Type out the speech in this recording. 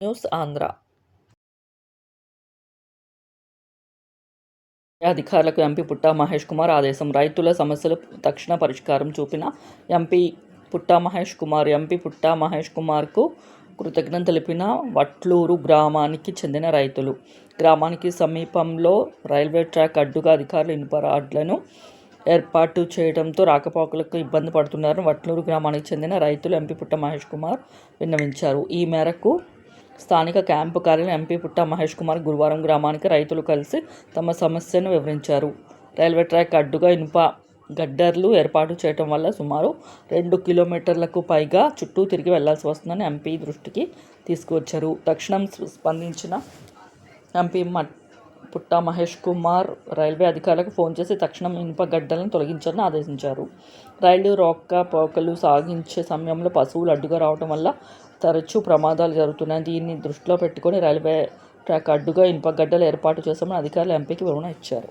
News Andhra. అధికారులకు MP పుట్టా మహేష్ కుమార్ ఆదేశం. రైతుల సమస్యలు తక్షణ పరిష్కారం చూపిన ఎంపీ పుట్టా మహేష్ కుమార్. ఎంపీ పుట్టా మహేష్ కుమార్కు కృతజ్ఞతలు తెలిపిన వట్లూరు గ్రామానికి చెందిన రైతులు. గ్రామానికి సమీపంలో రైల్వే ట్రాక్ అడ్డుగా అధికారులు ఇనుప రాడ్లను ఏర్పాటు చేయడంతో రాకపోకలకు ఇబ్బంది పడుతున్నారని వట్లూరు గ్రామానికి చెందిన రైతులు ఎంపీ పుట్టా మహేష్ కుమార్ విన్నవించారు. ఈ మేరకు స్థానిక క్యాంపు కార్యాలయం ఎంపీ పుట్టా మహేష్ కుమార్ గురువారం గ్రామానికి రైతులు కలిసి తమ సమస్యను వివరించారు. రైల్వే ట్రాక్ అడ్డుగా ఇనుప గడ్డర్లు ఏర్పాటు చేయడం వల్ల సుమారు 2 కిలోమీటర్లకు పైగా చుట్టూ తిరిగి వెళ్లాల్సి వస్తుందని ఎంపీ దృష్టికి తీసుకువచ్చారు. తక్షణం స్పందించిన ఎంపీ పుట్టా మహేష్ కుమార్ రైల్వే అధికారులకు ఫోన్ చేసి తక్షణం ఇనుప గడ్డలను తొలగించాలని ఆదేశించారు. రైలు పోకలు సాగించే సమయంలో పశువులు అడ్డుగా రావడం వల్ల తరచూ ప్రమాదాలు జరుగుతున్నాయి. దీన్ని దృష్టిలో పెట్టుకుని రైల్వే ట్రాక్ అడ్డుగా ఇనుప గడ్డలు ఏర్పాటు చేశామని అధికారులు ఎంపీకి వివరణ ఇచ్చారు.